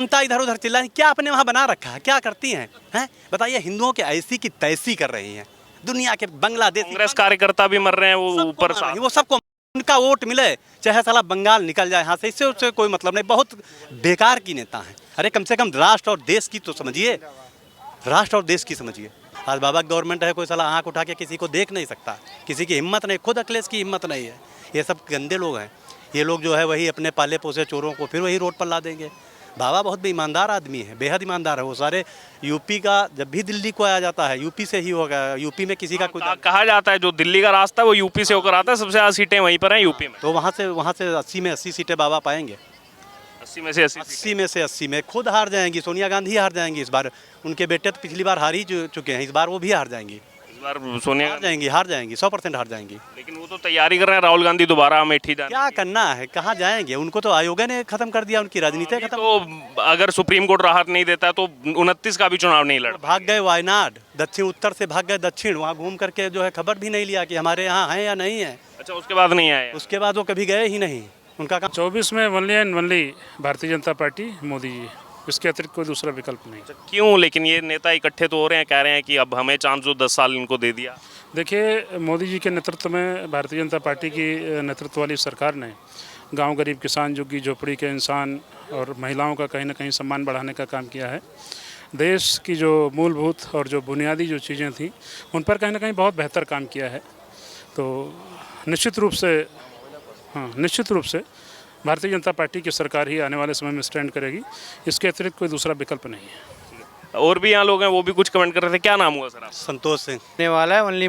जनता इधर उधर चिल्ला, क्या आपने वहाँ बना रखा है, क्या करती हैं? बताइए, हिंदुओं के ऐसी की तैसी कर रही हैं, दुनिया के बांग्लादेश कांग्रेस कार्यकर्ता भी मर रहे हैं, वो ऊपर साथ। वो सबको उनका वोट मिले, चाहे साला बंगाल निकल जाए यहाँ से, इससे उससे कोई मतलब नहीं। बहुत बेकार की नेता हैं। अरे कम से कम राष्ट्र और देश की तो समझिए, राष्ट्र और देश की समझिए। आज बाबा गवर्नमेंट है, कोई साला आँख उठा के किसी को देख नहीं सकता, किसी की हिम्मत नहीं, खुद अखिलेश की हिम्मत नहीं है। ये सब गंदे लोग हैं। ये लोग जो है वही अपने पाले पोसे चोरों को फिर वही रोड पर ला देंगे। बाबा बहुत ईमानदार आदमी है, बेहद ईमानदार है। वो सारे यूपी का, जब भी दिल्ली को आया जाता है यूपी से ही होगा, यूपी में किसी का कोई कहा जाता है जो दिल्ली का रास्ता है वो यूपी से होकर आता है, सबसे ज्यादा सीटें वहीं पर हैं यूपी में। तो वहाँ से 80 में 80 सीटें बाबा पाएंगे। 80 में से 80 80 में से 80 में खुद हार जाएंगी। सोनिया गांधी हार जाएंगी इस बार। उनके बेटे तो पिछली बार हार ही चुके हैं, इस बार वो भी हार जाएंगी। इस बार सोनिया हार जाएंगी 100% हार जाएंगी। लेकिन वो तो तैयारी कर रहे हैं राहुल गांधी दोबारा अमेठी जाने। क्या करना है, कहाँ जाएंगे? उनको तो आयोग ने खत्म कर दिया, उनकी राजनीति खत्म। तो अगर सुप्रीम कोर्ट राहत नहीं देता तो 29 का भी चुनाव नहीं लड़। भाग गए वायनाड, दक्षिण उत्तर से भाग गए दक्षिण, वहाँ घूम करके जो है खबर भी नहीं लिया कि हमारे यहाँ है या नहीं है। अच्छा, उसके बाद नहीं आए? उसके बाद वो कभी गए ही नहीं। उनका काम 24 में only and only Bharatiya Janata party, Modi ji, इसके अतिरिक्त कोई दूसरा विकल्प नहीं। क्यों? लेकिन ये नेता इकट्ठे तो हो रहे हैं, कह रहे हैं कि अब हमें चांस जो 10 साल इनको दे दिया। देखिए, मोदी जी के नेतृत्व में भारतीय जनता पार्टी की नेतृत्व वाली सरकार ने गांव, गरीब, किसान, झुग्गी झोपड़ी के इंसान और महिलाओं का कहीं ना कहीं सम्मान बढ़ाने का काम किया है। देश की जो मूलभूत और जो बुनियादी जो चीज़ें थी उन पर कहीं ना कहीं बहुत बेहतर काम किया है। तो निश्चित रूप से भारतीय जनता पार्टी की सरकार ही आने वाले समय में स्टैंड करेगी, इसके अतिरिक्त कोई दूसरा विकल्प नहीं है। और भी यहाँ लोग हैं, वो भी कुछ कमेंट कर रहे थे। क्या नाम हुआ सर? संतोष सिंह। आने वाला है ओनली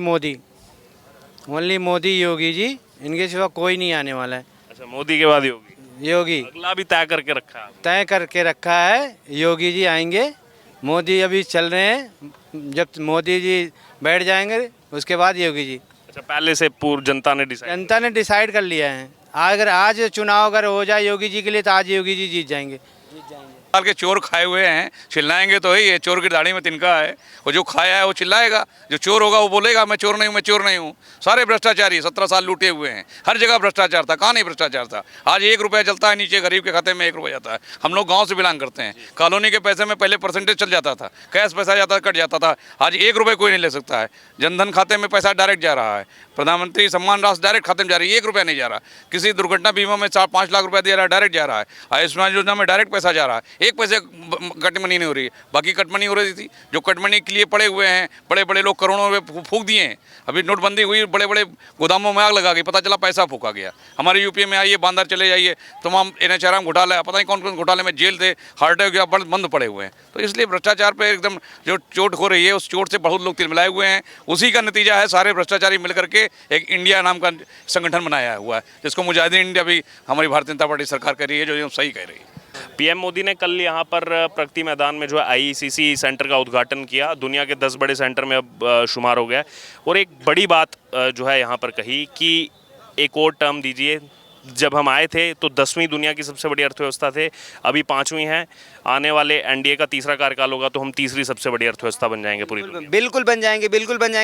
मोदी, योगी जी, इनके सिवा कोई नहीं आने वाला है। अच्छा, मोदी के बाद योगी अगला भी तय करके रखा है। योगी जी आएंगे, मोदी अभी चल रहे हैं, जब मोदी जी बैठ जाएंगे उसके बाद योगी जी। अच्छा, पहले से पूर्व जनता ने डिसाइड कर लिया है। अगर आज चुनाव अगर हो जाए योगी जी के लिए तो आज योगी जी जीत जाएंगे। साल के चोर खाए हुए हैं, चिल्लाएंगे तो ही। ये चोर की दाढ़ी में तिनका है, वो जो खाया है वो चिल्लाएगा, जो चोर होगा वो बोलेगा मैं चोर नहीं हूँ। सारे भ्रष्टाचारी 17 साल लूटे हुए हैं, हर जगह भ्रष्टाचार था। कहाँ नहीं भ्रष्टाचार था? आज 1 रुपया चलता है नीचे, गरीब के खाते में 1 रुपया जाता है। हम लोग गाँव से बिलोंग करते हैं, कॉलोनी के पैसे में पहले परसेंटेज चल जाता था, कैश पैसा जाता कट जाता था। आज 1 रुपये कोई नहीं ले सकता है। जनधन खाते में पैसा डायरेक्ट जा रहा है, प्रधानमंत्री सम्मान राशि डायरेक्ट खाते में जा रही है, 1 रुपया नहीं जा रहा। किसी दुर्घटना बीमा में 4-5 लाख रुपया दिया रहा है, डायरेक्ट जा रहा है। आयुष्मान योजना में डायरेक्ट पैसा जा रहा है, 1 पैसे कटमनी नहीं हो रही है। बाकी कटमनी हो रही थी, जो कटमनी के लिए पड़े हुए हैं, बड़े बड़े लोग करोड़ों रुपये फूंक दिए हैं। अभी नोटबंदी हुई, बड़े बड़े गोदामों में आग लगा गई, पता चला पैसा फूका गया। हमारे यूपी में आइए, बांदर चले जाइए, तमाम NHRM घोटाला, पता नहीं कौन कौन घोटाले में जेल थे, हार्ट अटैक बंद पड़े हुए हैं। तो इसलिए भ्रष्टाचार पर एकदम जो चोट हो रही है, उस चोट से बहुत लोग तिलमिलाए हुए हैं। उसी का नतीजा है सारे भ्रष्टाचारी मिलकर के एक इंडिया नाम का संगठन बनाया हुआ है, जिसको मुजाहिदीन इंडिया भी हमारी भारतीय जनता पार्टी सरकार कह रही है, जो सही कह रही है। पीएम मोदी ने कल यहाँ पर प्रगति मैदान में जो है IECC सेंटर का उद्घाटन किया। दुनिया के 10 बड़े सेंटर में अब शुमार हो गया। और एक बड़ी बात जो है यहाँ पर कही कि एक और टर्म दीजिए। जब हम आए थे तो 10वीं दुनिया की सबसे बड़ी अर्थव्यवस्था थे, अभी 5वीं है। आने वाले NDA का तीसरा कार्यकाल होगा तो हम तीसरी सबसे बड़ी अर्थव्यवस्था बन जाएंगे पूरी दुनिया। बिल्कुल बन जाएंगे,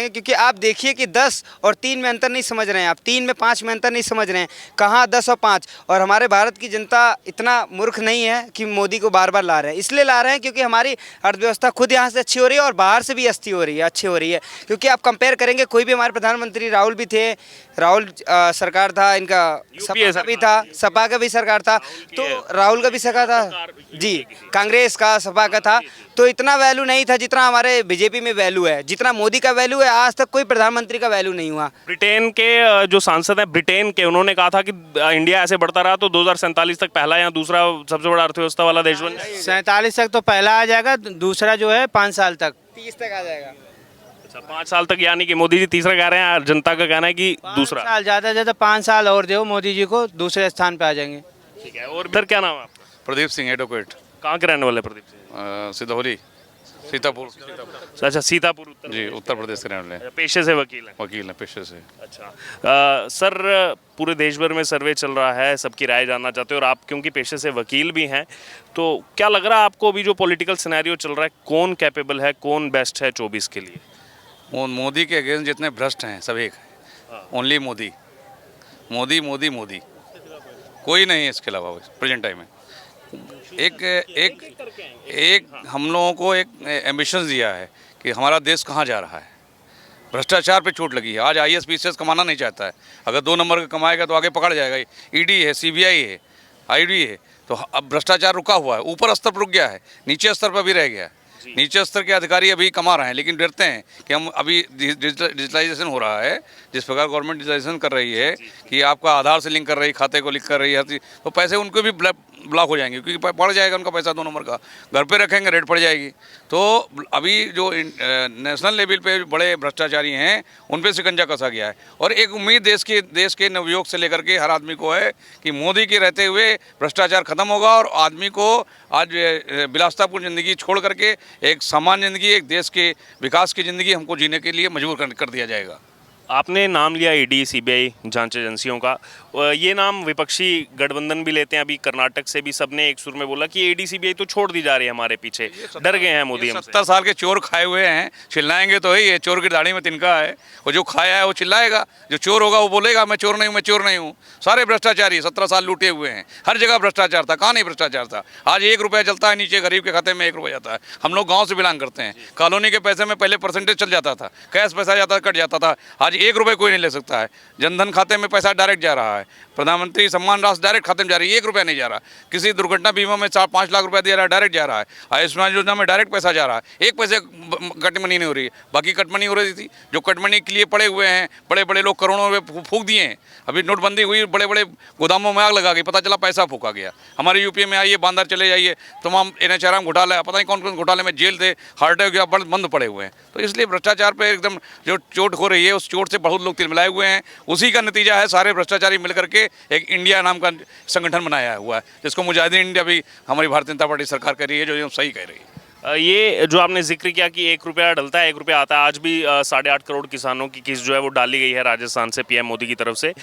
क्योंकि आप देखिए कि 10 और 3 में अंतर नहीं समझ रहे हैं आप, 3 में 5 में अंतर नहीं समझ रहे हैं। कहाँ 10 और 5? और हमारे भारत की जनता इतना मूर्ख नहीं है कि मोदी को बार बार ला रहे हैं। इसलिए ला रहे हैं क्योंकि हमारी अर्थव्यवस्था खुद यहाँ से अच्छी हो रही है और बाहर से भी अच्छी हो रही है। क्योंकि आप कंपेयर करेंगे, कोई भी हमारे प्रधानमंत्री राहुल भी थे, राहुल सरकार था, इनका सपा भी था, सपा का भी सरकार था, तो राहुल का भी सरकार था जी, कांग्रेस का, सपा का था। तो इतना वैल्यू नहीं था जितना हमारे बीजेपी में वैल्यू है, जितना मोदी का वैल्यू है। आज तक कोई प्रधानमंत्री का वैल्यू नहीं हुआ। ब्रिटेन के जो सांसद हैं ब्रिटेन के, उन्होंने कहा था कि इंडिया ऐसे बढ़ता रहा तो 2047 तक पहला या दूसरा सबसे बड़ा अर्थव्यवस्था वाला देश बन जाएगा। 47 तक तो पहला आ जाएगा, दूसरा जो है 5 साल तक, 30 तक आ जाएगा। अच्छा, 5 साल तक, यानी कि मोदी जी तीसरा कह रहे हैं, जनता का कहना है कि दूसरा। साल ज़्यादा से ज़्यादा 5 साल और दो मोदी जी को, दूसरे स्थान पे आ जाएंगे। ठीक है। और फिर क्या नाम है आपका? प्रदीप सिंह, एडवोकेट। कहाँ के रहने वाले प्रदीप सिंह? सिद्धौली, सीतापुर। अच्छा, सीतापुर उत्तर प्रदेश के रहने वाले। पेशे से वकील हैं पेशे से। अच्छा सर, पूरे देश भर में सर्वे चल रहा है, सबकी राय जानना चाहते हो, और आप क्योंकि पेशे से वकील भी हैं, तो क्या लग रहा है आपको अभी जो पॉलिटिकल सिनेरियो चल रहा है, कौन कैपेबल है, कौन बेस्ट है 24 के लिए? मोदी के अगेंस्ट जितने भ्रष्ट हैं सब एक है, ओनली मोदी, कोई नहीं है इसके अलावा प्रेजेंट टाइम में। एक एक एक हम लोगों को एक एम्बिशन दिया है कि हमारा देश कहाँ जा रहा है। भ्रष्टाचार पे चोट लगी है। आज आईएएस पीसीएस कमाना नहीं चाहता है, अगर 2 नंबर का कमाएगा तो आगे पकड़ जाएगा। ईडी है, सीबीआई है, आईडी है, तो अब भ्रष्टाचार रुका हुआ है। ऊपर स्तर पर रुक गया है, नीचे स्तर पर भी रह गया है। नीचे स्तर के अधिकारी अभी कमा रहे हैं, लेकिन डरते हैं कि हम अभी डिजिटलाइजेशन हो रहा है, जिस प्रकार गवर्नमेंट डिजिटलाइजेशन कर रही है कि आपका आधार से लिंक कर रही है, खाते को लिंक कर रही है, हर चीज़, तो पैसे उनको भी ब्लॉक हो जाएंगे, क्योंकि बढ़ जाएगा उनका पैसा 2 नंबर का। घर पे रखेंगे, रेट पड़ जाएगी। तो अभी जो नेशनल लेवल पे बड़े भ्रष्टाचारी हैं उन पे शिकंजा कसा गया है। और एक उम्मीद देश के नवयुवक से लेकर के हर आदमी को है कि मोदी के रहते हुए भ्रष्टाचार खत्म होगा और आदमी को आज विलासितापूर्ण ज़िंदगी छोड़ करके एक सामान्य ज़िंदगी, एक देश के विकास की ज़िंदगी हमको जीने के लिए मजबूर कर दिया जाएगा। आपने नाम लिया ईडी, सीबीआई जांच एजेंसियों का, ये नाम विपक्षी गठबंधन भी लेते हैं। अभी कर्नाटक से भी सबने एक सुर में बोला कि ईडी सीबीआई तो छोड़ दी जा रही है हमारे पीछे, डर गए हैं मोदी हमसे। 70 साल के चोर खाए हुए हैं, चिल्लाएंगे तो ही, ये चोर की दाढ़ी में तिनका है। वो जो खाया है वो चिल्लाएगा, जो चोर होगा वो बोलेगा मैं चोर नहीं हूँ, मैं चोर नहीं हूँ। सारे भ्रष्टाचारी 17 साल लूटे हुए हैं, हर जगह भ्रष्टाचार था। कहाँ नहीं भ्रष्टाचार था? आज 1 रुपया चलता है, नीचे गरीब के खाते में 1 रुपया जाता है। हम लोग गाँव से बिलोंग करते हैं, कॉलोनी के पैसे में पहले परसेंटेज चल जाता था, कैश पैसा जाता कट जाता था। आज 1 रुपये कोई नहीं ले सकता है। जनधन खाते में पैसा डायरेक्ट जा रहा है, प्रधानमंत्री सम्मान राशि डायरेक्ट खाते में जा रही है, 1 रुपया नहीं जा रहा। किसी दुर्घटना बीमा में 4-5 लाख रुपया दिया रहा है, डायरेक्ट जा रहा है। आयुष्मान योजना में डायरेक्ट पैसा जा रहा है, 1 पैसे कटमनी नहीं हो रही है। बाकी कटमनी हो रही थी, जो कटमनी के लिए पड़े हुए हैं, बड़े बड़े लोग करोड़ों रुपये फूंक दिए हैं। अभी नोटबंदी हुई, बड़े बड़े गोदामों में आग लगा गई, पता चला पैसा फूका गया। हमारे यूपी में आइए, बांदर चले जाइए, तमाम NHRM घोटाला, पता नहीं कौन कौन घोटाले में जेल थे, हार्ट अटैक बंद पड़े हुए हैं। तो इसलिए भ्रष्टाचार पर एकदम जो चोट हो रही है, उस चोट से बहुत लोग तिलमिलाए हुए हैं। उसी का नतीजा है सारे भ्रष्टाचारी मिलकर के एक इंडिया नाम का संगठन बनाया हुआ है, जिसको मुजाहिदीन इंडिया भी हमारी भारतीय जनता पार्टी सरकार कह रही है, जो सही कह रही है। ये जो आपने जिक्र किया कि 1 रुपया डलता है 1 रुपया आता है, आज भी 8.5 करोड़ किसानों की किस्त जो है वो डाली गई है राजस्थान से पीएम मोदी की तरफ से।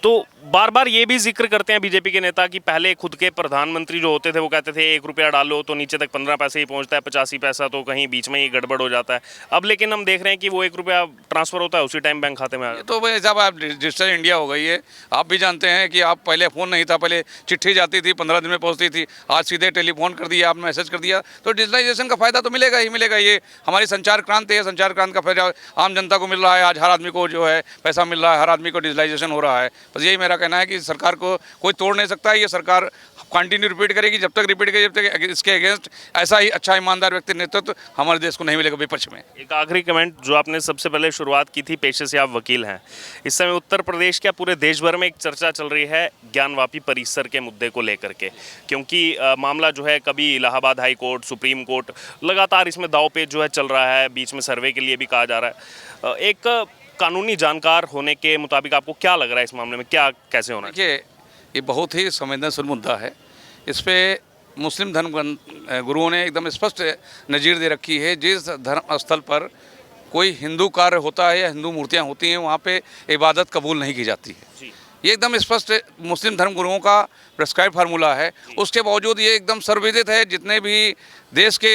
तो बार बार ये भी जिक्र करते हैं बीजेपी के नेता कि पहले खुद के प्रधानमंत्री जो होते थे वो कहते थे 1 रुपया डालो तो नीचे तक 15 पैसे ही पहुंचता है, 85 पैसा तो कहीं बीच में ही गड़बड़ हो जाता है। अब लेकिन हम देख रहे हैं कि वो 1 रुपया ट्रांसफर होता है, उसी टाइम बैंक खाते में आ जाता है। तो भाई साहब, आप डिजिटल इंडिया हो गई है। आप भी जानते हैं कि आप पहले फ़ोन नहीं था, पहले चिट्ठी जाती थी, 15 दिन में पहुँचती थी। आज सीधे टेलीफोन कर दिया, आपने मैसेज कर दिया, तो डिजिटलाइजेशन का फ़ायदा तो मिलेगा ही मिलेगा। ये हमारी संचार क्रांति है, संचार क्रांति का फायदा आम जनता को मिल रहा है। आज हर आदमी को जो है पैसा मिल रहा है, हर आदमी को डिजिटलाइजेशन हो रहा है। बस यही मेरा कहना है कि सरकार को कोई तोड़ नहीं सकता है। ये सरकार कंटिन्यू रिपीट करेगी, जब तक रिपीट करेगी, जब तक इसके अगेंस्ट ऐसा ही अच्छा ईमानदार व्यक्ति नेतृत्व हमारे देश को नहीं मिलेगा विपक्ष में। एक आखिरी कमेंट, जो आपने सबसे पहले शुरुआत की थी, पेशे से आप वकील हैं। इस समय उत्तर प्रदेश क्या पूरे देश भर में एक चर्चा चल रही है ज्ञानवापी परिसर के मुद्दे को लेकर के, क्योंकि मामला जो है कभी Allahabad high court, supreme court, लगातार इसमें दांव-पेच जो है चल रहा है। बीच में सर्वे के लिए भी कहा जा रहा है। एक कानूनी जानकार होने के मुताबिक आपको क्या लग रहा है इस मामले में, क्या कैसे होना चाहिए? ये बहुत ही संवेदनशील मुद्दा है। इस पे मुस्लिम धर्म गुरुओं ने एकदम स्पष्ट नज़ीर दे रखी है। जिस धर्म स्थल पर कोई हिंदू कार्य होता है या हिंदू मूर्तियाँ होती हैं, वहाँ पे इबादत कबूल नहीं की जाती है। ये एकदम स्पष्ट मुस्लिम धर्म गुरुओं का प्रेस्क्राइब फार्मूला है। उसके बावजूद ये एकदम सर्वविदित है, जितने भी देश के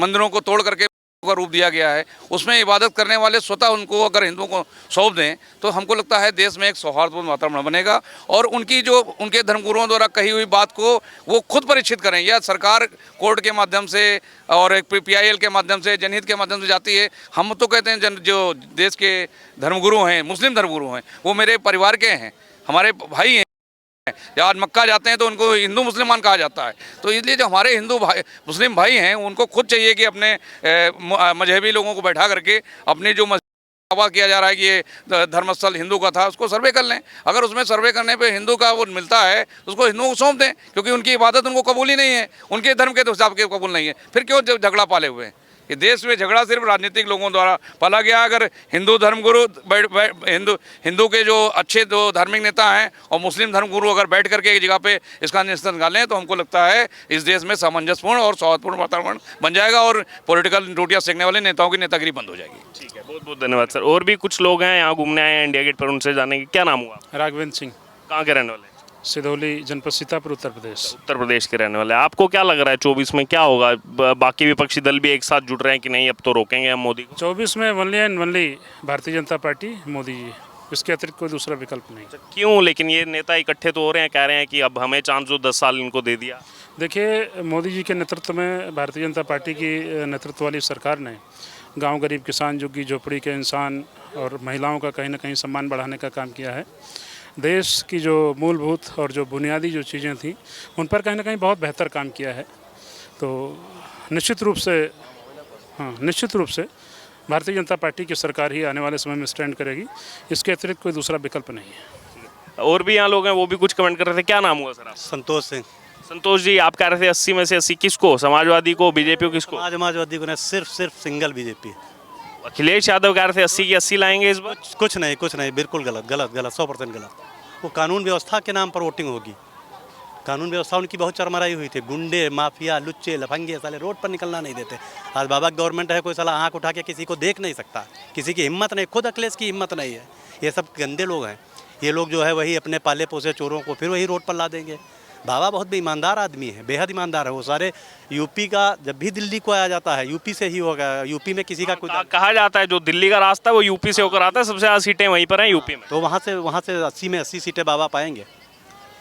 मंदिरों को तोड़ करके का रूप दिया गया है, उसमें इबादत करने वाले स्वतः उनको अगर हिंदुओं को सौंप दें, तो हमको लगता है देश में एक सौहार्दपूर्ण वातावरण बनेगा। और उनकी जो उनके धर्मगुरुओं द्वारा कही हुई बात को वो खुद परीक्षित करें, या सरकार कोर्ट के माध्यम से और एक PIL के माध्यम से, जनहित के माध्यम से जाती है। हम तो कहते हैं जो देश के धर्मगुरु हैं, मुस्लिम धर्मगुरु हैं, वो मेरे परिवार के हैं, हमारे भाई हैं। या आज मक्का जाते हैं तो उनको हिंदू मुसलमान कहा जाता है। तो इसलिए जो हमारे हिंदू भाई मुस्लिम भाई हैं, उनको खुद चाहिए कि अपने मजहबी लोगों को बैठा करके अपनी जो दावा किया जा रहा है कि ये धर्मस्थल हिंदू का था, उसको सर्वे कर लें। अगर उसमें सर्वे करने पे हिंदू का वो मिलता है तो उसको हिंदुओं को सौंप दें, क्योंकि उनकी इबादत उनको कबूल ही नहीं है, उनके धर्म के हिसाब के कबूल नहीं है। फिर क्यों झगड़ा पाले हुए हैं? ये देश में झगड़ा सिर्फ राजनीतिक लोगों द्वारा पाला गया। अगर हिंदू धर्मगुरु हिंदू के जो अच्छे जो धार्मिक नेता हैं और मुस्लिम धर्मगुरु अगर बैठ करके एक जगह पे इसका निष्कर्ष निकालें, तो हमको लगता है इस देश में सामंजस्यपूर्ण और सौहार्दपूर्ण वातावरण बन जाएगा और पॉलिटिकल रोटियां सेकने वाले नेताओं की नेतागिरी बंद हो जाएगी। ठीक है, बहुत बहुत धन्यवाद सर। और भी कुछ लोग हैं यहाँ घूमने आए हैं इंडिया गेट पर, उनसे जानेंगे। क्या नाम हुआ? राघवेंद्र सिंह, कहाँ के रहने वाले? सिधौली जनपद सीतापुर, उत्तर प्रदेश। उत्तर प्रदेश के रहने वाले। आपको क्या लग रहा है 24 में क्या होगा? बाकी विपक्षी दल भी एक साथ जुट रहे हैं कि नहीं अब तो रोकेंगे हम मोदी को? 24 में only and only Bharatiya Janata party, Modi ji इसके अतिरिक्त कोई दूसरा विकल्प नहीं। क्यों लेकिन ये नेता इकट्ठे तो हो रहे हैं, कह रहे हैं कि अब हमें चांस दो, 10 साल इनको दे दिया। देखिए, मोदी जी के नेतृत्व में भारतीय जनता पार्टी की नेतृत्व वाली सरकार ने गांव, गरीब, किसान, झुग्गी झोपड़ी के इंसान और महिलाओं का कहीं ना कहीं सम्मान बढ़ाने का काम किया है। देश की जो मूलभूत और जो बुनियादी जो चीज़ें थी उन पर कहीं ना कहीं बहुत बेहतर काम किया है। तो निश्चित रूप से भारतीय जनता पार्टी की सरकार ही आने वाले समय में स्टैंड करेगी, इसके अतिरिक्त कोई दूसरा विकल्प नहीं है। और भी यहाँ लोग हैं, वो भी कुछ कमेंट कर रहे थे। क्या नाम हुआ सर आप? संतोष सिंह। संतोष जी, आप कह रहे थे 80 में से 80, किसको? समाजवादी को, बीजेपी को, किसको? समाजवादी को नहीं, सिर्फ सिंगल बीजेपी। अखिलेश यादव कह रहे थे 80 की 80 लाएंगे इस बार। कुछ नहीं, बिल्कुल गलत 100% गलत। वो कानून व्यवस्था के नाम पर वोटिंग होगी। कानून व्यवस्था उनकी बहुत चरमराई हुई थी। गुंडे, माफिया, लुच्चे, लफंगे साले रोड पर निकलना नहीं देते। आज बाबा की गवर्नमेंट है, कोई साला आँख उठा के किसी को देख नहीं सकता, किसी की हिम्मत नहीं, खुद अखिलेश की हिम्मत नहीं है। ये सब गंदे लोग हैं। ये लोग जो है वही अपने पाले पोसे चोरों को फिर वही रोड पर ला देंगे। बाबा बहुत भी ईमानदार आदमी है, बेहद ईमानदार है। वो सारे यूपी का जब भी दिल्ली को आया जाता है, यूपी से ही होगा। यूपी में किसी का कुछ कहा जाता है जो दिल्ली का रास्ता है वो यूपी से होकर आता है, सबसे ज़्यादा सीटें वहीं पर हैं यूपी में। तो वहाँ से 80 में 80 सीटें बाबा पाएंगे।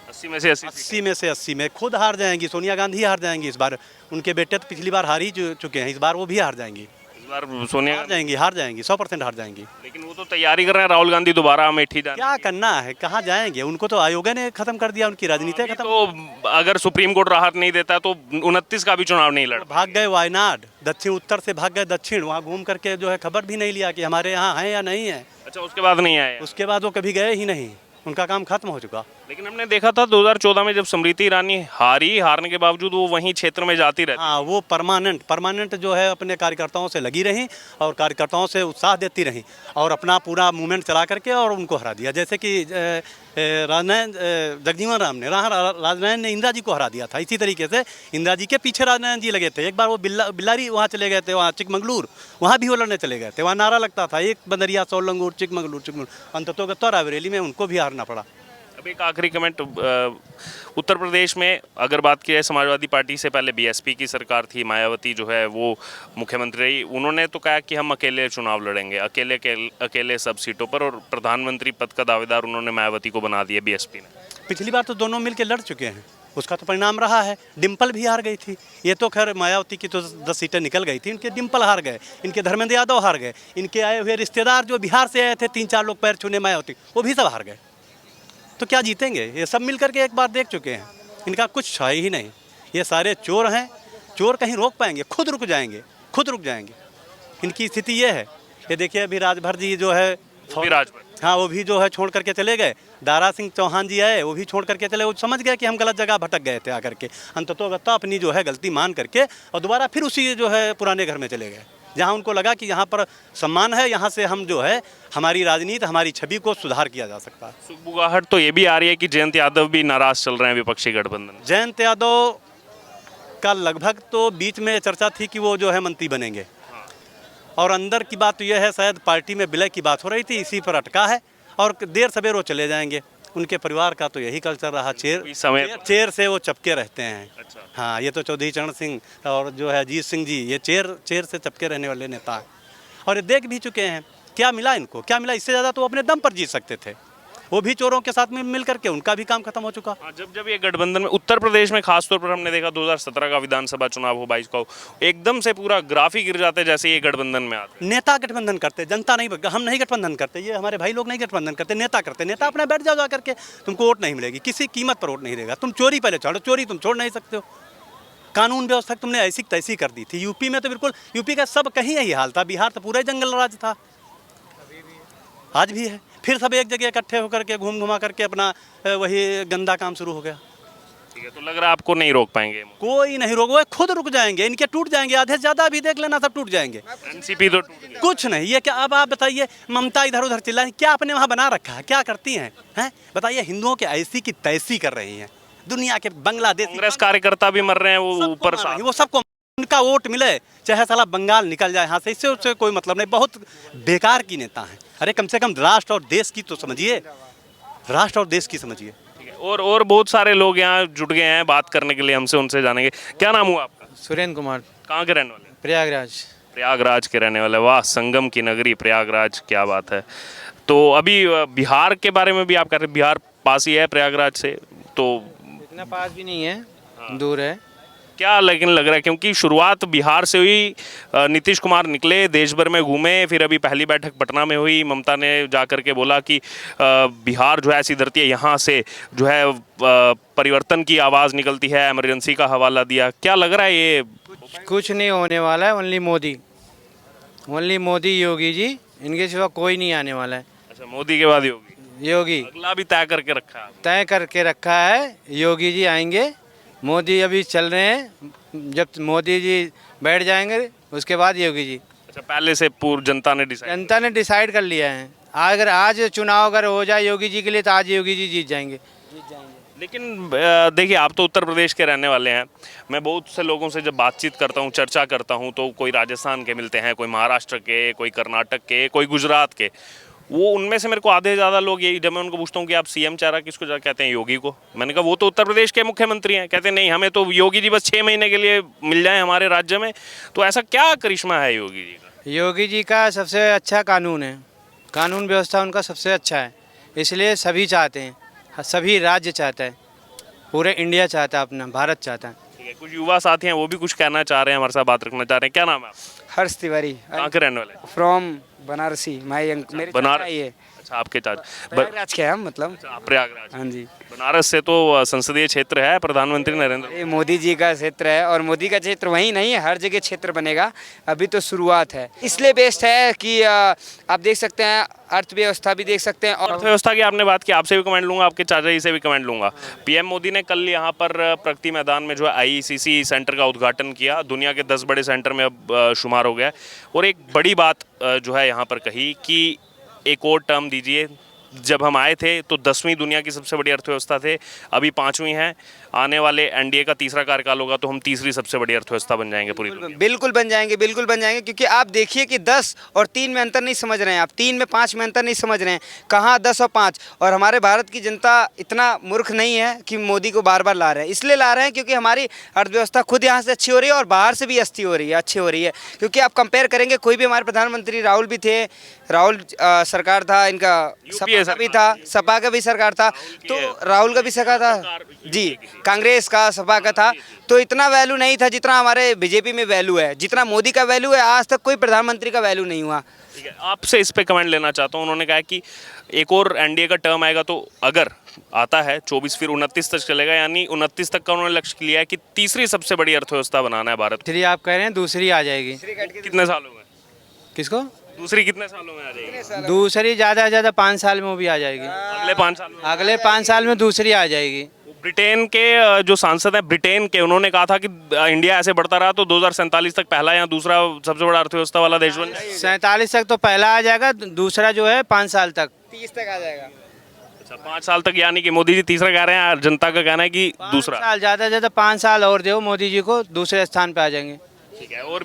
80 में से 80 80 में खुद हार जाएंगी। सोनिया गांधी हार जाएंगी इस बार। उनके बेटे तो पिछली बार हार ही चुके हैं, इस बार वो भी हार जाएंगी। इस बार सोनिया हार जाएंगी 100% हार जाएंगी। लेकिन वो तो तैयारी कर रहे हैं राहुल गांधी दोबारा अमेठी जाने क्या करना है, कहाँ जाएंगे? उनको तो आयोग ने खत्म कर दिया, उनकी राजनीति खत्म। तो अगर सुप्रीम कोर्ट राहत नहीं देता तो 29 का भी चुनाव नहीं लड़। भाग गए वायनाड, दक्षिण उत्तर से भाग गए दक्षिण, वहाँ घूम करके जो है खबर भी नहीं लिया कि हमारे यहाँ है या नहीं है। अच्छा, उसके बाद नहीं आए? उसके बाद वो कभी गए ही नहीं, उनका काम खत्म हो चुका। लेकिन हमने देखा था 2014 में जब स्मृति ईरानी हारने के बावजूद वो वहीं क्षेत्र में जाती रहती। हाँ, वो परमानेंट जो है अपने कार्यकर्ताओं से लगी रही और कार्यकर्ताओं से उत्साह देती रही और अपना पूरा मूवमेंट चला करके और उनको हरा दिया। जैसे कि जगजीवन राजनयन ने इंदिरा जी को हरा दिया था। इसी तरीके से इंदिरा जी के पीछे राजनयन जी लगे थे। एक बार वो बिल्लारी वहाँ चले गए थे, वहाँ चिकमंगलूर, वहाँ भी वो लड़ने चले गए थे। वहाँ नारा लगता था, एक बंदरिया 100 लंगूर, चिकमंगलूर। अंततोगत्वा रायबरेली में उनको भी हारना पड़ा। अब एक आखिरी कमेंट, उत्तर प्रदेश में अगर बात की जाए, समाजवादी पार्टी से पहले बीएसपी की सरकार थी, मायावती जो है वो मुख्यमंत्री रही। उन्होंने तो कहा कि हम अकेले चुनाव लड़ेंगे, अकेले सब सीटों पर, और प्रधानमंत्री पद का दावेदार उन्होंने मायावती को बना दिया बीएसपी ने। पिछली बार तो दोनों मिलकर लड़ चुके हैं, उसका तो परिणाम रहा है। डिम्पल भी हार गई थी। ये तो खैर मायावती की तो 10 सीटें निकल गई थी, इनके डिम्पल हार गए, इनके धर्मेंद्र यादव हार गए, इनके आए हुए रिश्तेदार जो बिहार से आए थे 3-4 लोग पैर छूने मायावती, वो भी सब हार गए। तो क्या जीतेंगे? ये सब मिल करके एक बार देख चुके हैं, इनका कुछ है ही नहीं। ये सारे चोर हैं। चोर कहीं रोक पाएंगे? खुद रुक जाएंगे। इनकी स्थिति ये है। ये देखिए अभी राजभर जी जो है, हाँ, वो भी जो है छोड़ करके चले गए। दारा सिंह चौहान जी आए, वो भी छोड़ करके चले। वो समझ गए कि हम गलत जगह भटक गए थे आकर के। अंततोगत्वा अपनी जो है गलती मान करके और दोबारा फिर उसी जो है पुराने घर में चले गए, जहाँ उनको लगा कि यहाँ पर सम्मान है, यहाँ से हम जो है हमारी राजनीति, हमारी छवि को सुधार किया जा सकता है। सुगबुगाहट तो ये भी आ रही है कि जयंत यादव भी नाराज चल रहे हैं विपक्षी गठबंधन। जयंत यादव का लगभग तो बीच में चर्चा थी कि वो जो है मंत्री बनेंगे, और अंदर की बात तो यह है शायद पार्टी में विलय की बात हो रही थी, इसी पर अटका है और देर सवेर वो चले जाएंगे। उनके परिवार का तो यही कल्चर रहा, चेयर से वो चपके रहते हैं। अच्छा। हाँ, ये तो चौधरी चरण सिंह और जो है अजीत सिंह जी, ये चेयर से चपके रहने वाले नेता हैं और ये देख भी चुके हैं क्या मिला इनको, क्या मिला। इससे ज़्यादा तो वो अपने दम पर जीत सकते थे, वो भी चोरों के साथ में मिल करके उनका भी काम खत्म हो चुका। जब ये गठबंधन में उत्तर प्रदेश में खासतौर पर हमने देखा 2017 का विधानसभा चुनाव हो, 22 का हो, एकदम से पूरा ग्राफ ही गिर जाता है जैसे ये गठबंधन में आते। नेता गठबंधन करते, जनता नहीं। हम नहीं गठबंधन करते, ये हमारे भाई लोग नहीं गठबंधन करते, नेता करते। नेता अपना बैठ जाओ जा करके, तुमको वोट नहीं मिलेगी, किसी कीमत पर वोट नहीं देगा। तुम चोरी पहले छोड़ो, चोरी तुम छोड़ नहीं सकते हो। कानून व्यवस्था तुमने ऐसी तैसी कर दी थी। यूपी में तो बिल्कुल, यूपी का सब कहीं यही हाल था। बिहार तो पूरा जंगल राज था, आज भी है। फिर सब एक जगह इकट्ठे होकर के घुमा करके अपना वही गंदा काम शुरू हो गया। ठीक है, तो लग रहा है आपको नहीं रोक पाएंगे? कोई नहीं रोक, वो खुद रुक जाएंगे। इनके टूट जाएंगे, आधे से ज़्यादा अभी देख लेना, सब टूट जाएंगे। एनसीपी तो टूट गया। कुछ नहीं। ये क्या, अब आप बताइए, ममता इधर उधर चिल्ला, क्या आपने वहाँ बना रखा है, क्या करती हैं? बताइए, हिंदुओं के ऐसी की तैसी कर रही हैं। दुनिया के बांग्लादेश कांग्रेस कार्यकर्ता भी मर रहे हैं, वो ऊपर वो सबको उनका वोट मिले, चाहे साला बंगाल निकल जाए यहाँ से, इससे उससे कोई मतलब नहीं। बहुत बेकार की नेता हैं। अरे कम से कम राष्ट्र और देश की तो समझिए, राष्ट्र और देश की समझिए। और बहुत सारे लोग यहाँ जुट गए हैं बात करने के लिए हमसे, उनसे जानेंगे। क्या नाम हुआ आपका? सुरेंद्र कुमार। कहाँ के रहने वाले? प्रयागराज। प्रयागराज के रहने वाले। वाह, संगम की नगरी प्रयागराज, क्या बात है। तो अभी बिहार के बारे में भी आप कह रहे हैं, बिहार पास ही है प्रयागराज से, तो इतना पास भी नहीं है, दूर है। क्या लेकिन लग रहा है, क्योंकि शुरुआत बिहार से हुई, नीतीश कुमार निकले, देश भर में घूमे, फिर अभी पहली बैठक पटना में हुई, ममता ने जा कर के बोला कि बिहार जो है ऐसी धरती है, यहाँ से जो है परिवर्तन की आवाज़ निकलती है, इमरजेंसी का हवाला दिया। क्या लग रहा है ये? कुछ नहीं होने वाला है, ओनली मोदी योगी जी, इनके सिवा कोई नहीं आने वाला है। अच्छा, मोदी के बाद योगी अगला भी तय करके रखा है। तय करके रखा है, योगी जी आएंगे। मोदी अभी चल रहे हैं, जब मोदी जी बैठ जाएंगे उसके बाद योगी जी। अच्छा, पहले से पूर्व जनता ने डिसाइड, जनता ने डिसाइड कर लिया है, अगर आज चुनाव अगर हो जाए योगी जी के लिए तो आज योगी जी जीत जाएंगे। लेकिन देखिए, आप तो उत्तर प्रदेश के रहने वाले हैं। मैं बहुत से लोगों से जब बातचीत करता हूँ, चर्चा करता हूँ, तो कोई राजस्थान के मिलते हैं, कोई महाराष्ट्र के, कोई कर्नाटक के, कोई गुजरात के। वो उनमें से मेरे को आधे ज़्यादा लोग यही, जब मैं उनको पूछता हूँ कि आप सीएम चाह रहा किसको, कहते हैं योगी को। मैंने कहा वो तो उत्तर प्रदेश के मुख्यमंत्री हैं। कहते हैं नहीं, हमें तो योगी जी बस 6 महीने के लिए मिल जाए हमारे राज्य में। तो ऐसा क्या करिश्मा है योगी जी का? योगी जी का सबसे अच्छा कानून है, कानून व्यवस्था उनका सबसे अच्छा है, इसलिए सभी चाहते हैं, सभी राज्य चाहता है, पूरे इंडिया चाहता है, अपना भारत चाहता है। ठीक है, कुछ युवा साथी हैं, वो भी कुछ कहना चाह रहे हैं, हमारे साथ बात रखना चाह रहे हैं। क्या नाम है आपका? हर्ष तिवारी कहाँ के रहने वाले? फ्रॉम बनारसी, मेरे बनारस। ये अच्छा, आपके चाचा प्रयागराज के हैं हम, मतलब। प्रयागराज। हाँ जी, बनारस से तो संसदीय क्षेत्र है, प्रधानमंत्री नरेंद्र। ये मोदी जी का क्षेत्र है, और मोदी का क्षेत्र वहीं नहीं है, हर जगह क्षेत्र बनेगा। अभी तो शुरुआत है, इसलिए बेस्ट है कि आप देख सकते हैं, अर्थव्यवस्था भी देख सकते हैं। और अर्थव्यवस्था की आपने बात की, आपसे भी कमेंट लूंगा, आपके चाचा जी से भी कमेंट लूंगा। पीएम मोदी ने कल यहाँ पर प्रगति मैदान में जो है आईईसीसी सेंटर का उद्घाटन किया। दुनिया के 10 बड़े सेंटर में अब शुमार हो गया। और एक बड़ी बात जो है यहाँ पर कही कि एक और टर्म दीजिए। जब हम आए थे तो 10वीं दुनिया की सबसे बड़ी अर्थव्यवस्था थे, अभी 5वीं हैं। आने वाले एनडीए का तीसरा कार्यकाल होगा तो हम तीसरी सबसे बड़ी अर्थव्यवस्था बन जाएंगे पूरी दुनिया में। बिल्कुल बन जाएंगे, बिल्कुल बन जाएंगे, क्योंकि आप देखिए कि 10 और 3 में अंतर नहीं समझ रहे हैं, आप 3 में 5 में अंतर नहीं समझ रहे हैं, कहाँ 10 और 5। और हमारे भारत की जनता इतना मूर्ख नहीं है कि मोदी को बार बार ला रहे हैं। इसलिए ला रहे हैं क्योंकि हमारी अर्थव्यवस्था खुद यहाँ से अच्छी हो रही है और बाहर से भी अच्छी हो रही है। क्योंकि आप कंपेयर करेंगे, कोई भी हमारे प्रधानमंत्री राहुल भी थे, राहुल सरकार था इनका, सपा का भी था, सपा का भी सरकार था, तो राहुल का भी सरकार था जी, कांग्रेस का, सपा का था, तो इतना वैल्यू नहीं था जितना हमारे बीजेपी में वैल्यू है, जितना मोदी का वैल्यू है। आज तक कोई प्रधानमंत्री का वैल्यू नहीं हुआ। ठीक है, आपसे इस पे कमेंट लेना चाहता हूँ। उन्होंने कहा कि एक और एनडीए का टर्म आएगा, तो अगर आता है 24 फिर 29 तक चलेगा, यानी 29 तक का उन्होंने लक्ष्य लिया है कि तीसरी सबसे बड़ी अर्थव्यवस्था बनाना है भारत। थ्री आप कह रहे हैं, दूसरी आ जाएगी। कितने सालों में? किसको? दूसरी कितने सालों में आ जाएगी? दूसरी ज़्यादा से ज़्यादा 5 साल में वो भी आ जाएगी। अगले 5 साल में? अगले 5 साल में दूसरी आ जाएगी। ब्रिटेन के जो सांसद हैं ब्रिटेन के, उन्होंने कहा था कि इंडिया ऐसे बढ़ता रहा तो 2047 तक पहला या दूसरा सबसे बड़ा अर्थव्यवस्था वाला देश बन जाएगा। 47 तक तो पहला आ जाएगा, दूसरा जो है 5 साल तक, 30 तक आ जाएगा। अच्छा, 5 साल तक, यानी कि मोदी जी तीसरा कह रहे हैं, जनता का कहना है कि दूसरा। 5 साल, ज़्यादा से ज़्यादा 5 साल और दो मोदी जी को, दूसरे स्थान पे आ जाएंगे। ठीक है, और